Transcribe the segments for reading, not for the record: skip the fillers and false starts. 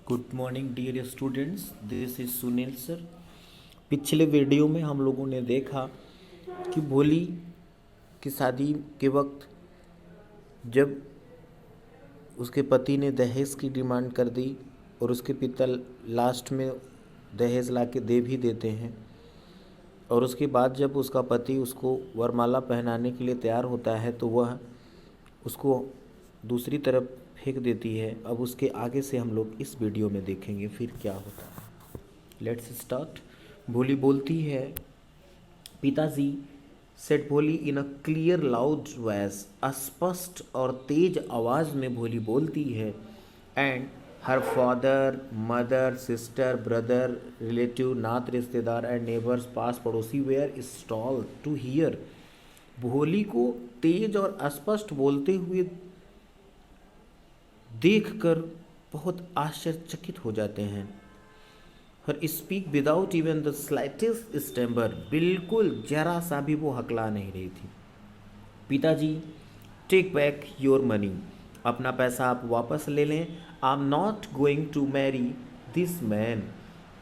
Good morning dear students, this is Sunil sir. पिछले video में हम लोगों ने देखा कि भोली की शादी के वक्त जब उसके पति ने दहेज की डिमांड कर दी और उसके पिता लास्ट में दहेज ला के दे भी देते हैं, और उसके बाद जब उसका पति उसको वरमाला पहनाने के लिए तैयार होता है तो वह उसको दूसरी तरफ फेंक देती है। अब उसके आगे से हम लोग इस वीडियो में देखेंगे फिर क्या होता है। Let's start. भोली बोलती है, पिताजी सेट भोली इन अ क्लियर लाउड वॉइस। स्पष्ट और तेज आवाज में भोली बोलती है। And her father, mother, sister, brother, relative, नात रिश्तेदार एंड नेबर्स, पास पड़ोसी वेयर स्टॉल टू हियर। भोली को तेज और स्पष्ट बोलते हुए देखकर बहुत आश्चर्यचकित हो जाते हैं। Her speak without even the slightest stammer. बिल्कुल जरा सा भी वो हकला नहीं रही थी। पिताजी टेक बैक योर मनी। अपना पैसा आप वापस ले लें। I am not going to marry this man.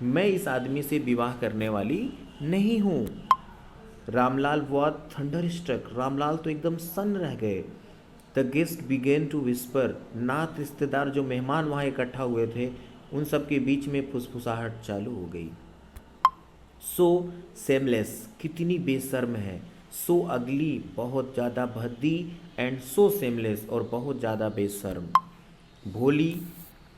मैं इस आदमी से विवाह करने वाली नहीं हूँ। Ramlal was thunderstruck. रामलाल तो एकदम सन्न रह गए। The guest began to whisper. नात रिश्तेदार जो मेहमान वहाँ इकट्ठा हुए थे उन सब के बीच में फुसफुसाहट चालू हो गई। सो सेमलेस, कितनी बेशर्म है। सो अगली, बहुत ज़्यादा भद्दी। एंड सो सेमलेस, और बहुत ज़्यादा बेशर्म। भोली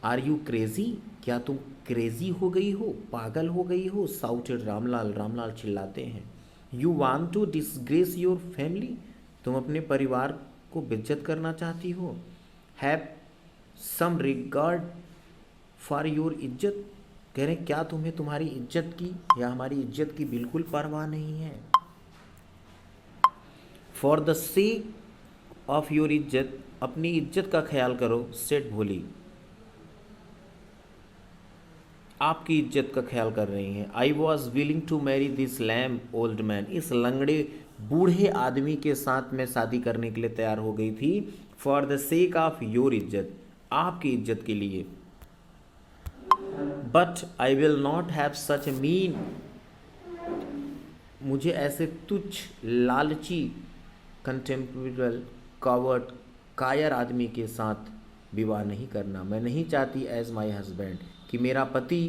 आर यू क्रेजी? क्या तुम क्रेजी हो गई हो, पागल हो गई हो? साउटेड रामलाल। रामलाल चिल्लाते हैं। You want to disgrace your family? तुम अपने परिवार को बेइज्जत करना चाहती हो? Have some regard for your izzat? कह रहे क्या तुम्हें तुम्हारी इज्जत की या हमारी इज्जत की बिल्कुल परवाह नहीं है? For the sake of your इज्जत, अपनी इज्जत का ख्याल करो। सेठ भोली, आपकी इज्जत का ख्याल कर रही हैं। I was willing to marry this lame old man. इस लंगड़े बूढ़े आदमी के साथ मैं शादी करने के लिए तैयार हो गई थी। For the sake of your इज्जत, आपकी इज्जत के लिए। But I will not have such mean. मुझे ऐसे तुच्छ, लालची, कंटेम्परेबल, कावर्ड, कायर आदमी के साथ विवाह नहीं करना। मैं नहीं चाहती एज माई हस्बैंड कि मेरा पति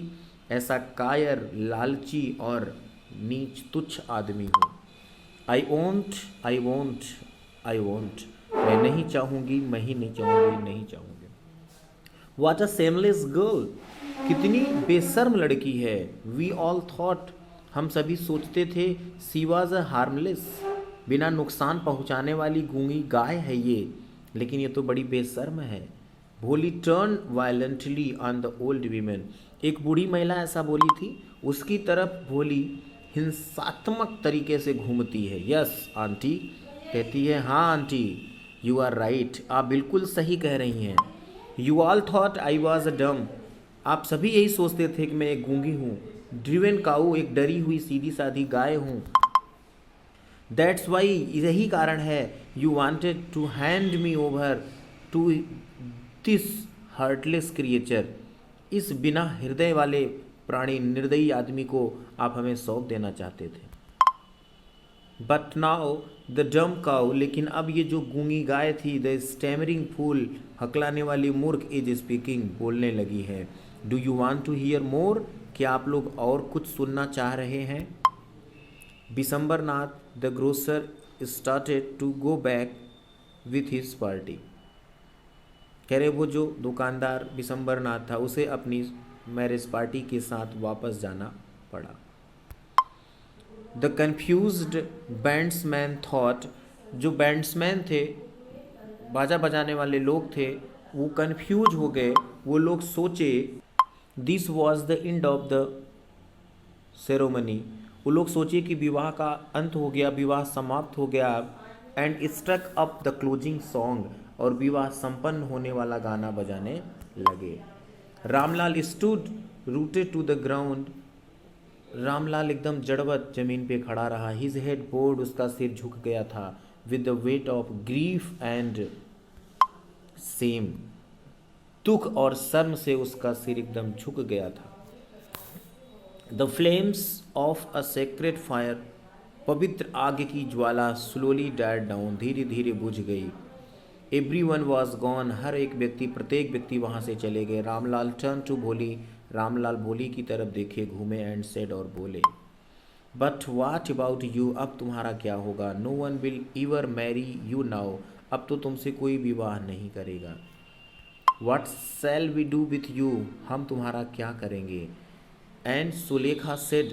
ऐसा कायर, लालची और नीच तुच्छ आदमी हो। I won't, I won't, I won't. मैं नहीं चाहूँगी, मैं ही नहीं चाहूँगी, नहीं चाहूँगी। What a shameless girl! कितनी बेशर्म लड़की है। We all thought, हम सभी सोचते थे, she was a harmless, बिना नुकसान पहुंचाने वाली गूंगी गाय है ये, लेकिन ये तो बड़ी बेशर्म है। भोली turn violently on the old women. एक बूढ़ी महिला ऐसा बोली थी, उसकी तरफ भोली हिंसात्मक तरीके से घूमती है। यस आंटी, कहती है हाँ आंटी, यू आर राइट, आप बिल्कुल सही कह रही हैं। You all thought I was a डम। आप सभी यही सोचते थे कि मैं एक गूंगी हूँ। ड्रिवन काऊ, एक डरी हुई सीधी साधी गाय हूँ। दैट्स वाई, यही कारण है। You wanted to hand me over to this heartless creature. इस बिना हृदय वाले प्राणी, निर्दयी आदमी को आप हमें सौंप देना चाहते थे। बट नाउ द डम काउ, लेकिन अब ये जो गूंगी गाय थी, द स्टैमरिंग फूल, हकलाने वाली मूर्ख, इज स्पीकिंग, बोलने लगी है। Do you want to hear more? क्या आप लोग और कुछ सुनना चाह रहे हैं? Bishambar Nath the grocer started to go back with his party. कह रहे वो जो दुकानदार बिशंबर नाथ था उसे अपनी मैरिज पार्टी के साथ वापस जाना पड़ा। द कन्फ्यूज्ड बैंड्समैन थॉट, जो बैंड्समैन थे, बाजा बजाने वाले लोग थे, वो कन्फ्यूज हो गए। वो लोग सोचे this was the end of the ceremony. वो लोग सोचे कि विवाह का अंत हो गया, विवाह समाप्त हो गया। And struck up the closing song, और विवाह संपन्न होने वाला गाना बजाने लगे। Ramlal stood rooted to the ground. Ramlal एकदम जड़वत जमीन पे खड़ा रहा। हिज हेड बोर्ड, उसका सिर झुक गया था। With the weight of grief and same, दुख और शर्म से उसका सिर एकदम झुक गया था। The flames of a sacred fire, पवित्र आग की ज्वाला स्लोली डायड डाउन, धीरे धीरे बुझ गई। एवरीवन वाज गॉन, हर एक व्यक्ति, प्रत्येक व्यक्ति वहाँ से चले गए। रामलाल टर्न टू भोली, रामलाल भोली की तरफ देखे, घूमे एंड सेड, और बोले, बट वाट अबाउट यू, अब तुम्हारा क्या होगा? No one will ever marry you now, अब तो तुमसे कोई विवाह नहीं करेगा। What shall we do with you, हम तुम्हारा क्या करेंगे? And Sulekha said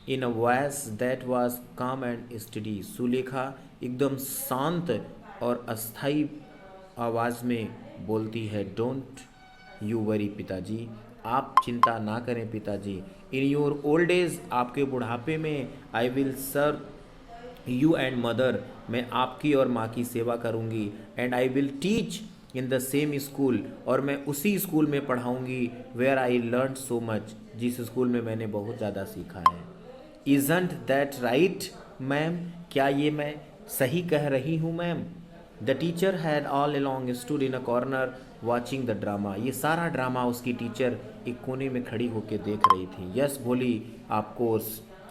in a voice that was calm and steady, Sulekha एकदम शांत और अस्थाई आवाज़ में बोलती है, डोंट यू वरी पिताजी, आप चिंता ना करें पिताजी। इन योर ओल्ड एज, आपके बुढ़ापे में, I will serve you and mother, मैं आपकी और माँ की सेवा करूँगी। And I will teach in the same school, और मैं उसी स्कूल में पढ़ाऊँगी where I learn so much, जिस स्कूल में मैंने बहुत ज़्यादा सीखा है। इज़ंट दैट राइट मैम, क्या ये मैं सही कह रही हूँ ma'am? The teacher had all along stood in a corner watching the drama, ये सारा ड्रामा उसकी टीचर एक कोने में खड़ी होकर देख रही थी। यस भोली, ऑफ कोर्स,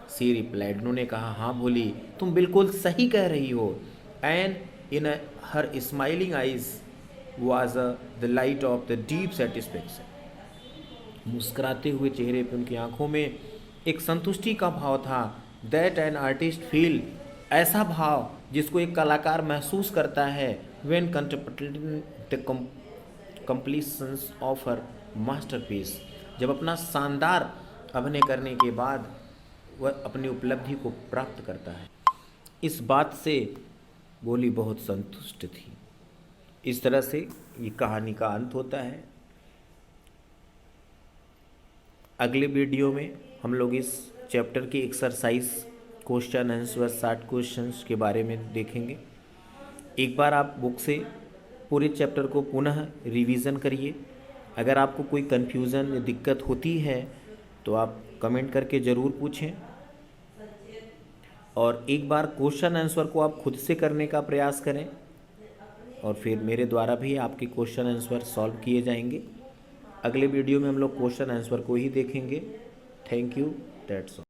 सी रिप्लाइड, उन्होंने कहा, हाँ भोली, तुम बिल्कुल सही कह रही हो। And in her smiling ice was the light of the deep satisfaction, मुस्कुराते हुए चेहरे पे उनकी आंखों में एक संतुष्टि का भाव था। दैट एन आर्टिस्ट फील, ऐसा भाव जिसको एक कलाकार महसूस करता है, when contemplating the completions of her masterpiece, जब अपना शानदार अभिनय करने के बाद वह अपनी उपलब्धि को प्राप्त करता है। इस बात से भोली बहुत संतुष्ट थी। इस तरह से ये कहानी का अंत होता है। अगले वीडियो में हम लोग इस चैप्टर की एक्सरसाइज क्वेश्चन आंसर 60 क्वेश्चंस के बारे में देखेंगे। एक बार आप बुक से पूरे चैप्टर को पुनः रिवीजन करिए। अगर आपको कोई कन्फ्यूज़न या दिक्कत होती है तो आप कमेंट करके ज़रूर पूछें, और एक बार क्वेश्चन आंसर को आप खुद से करने का प्रयास करें, और फिर मेरे द्वारा भी आपके क्वेश्चन आंसर सॉल्व किए जाएंगे। अगले वीडियो में हम लोग क्वेश्चन आंसर को ही देखेंगे। Thank you, that's all.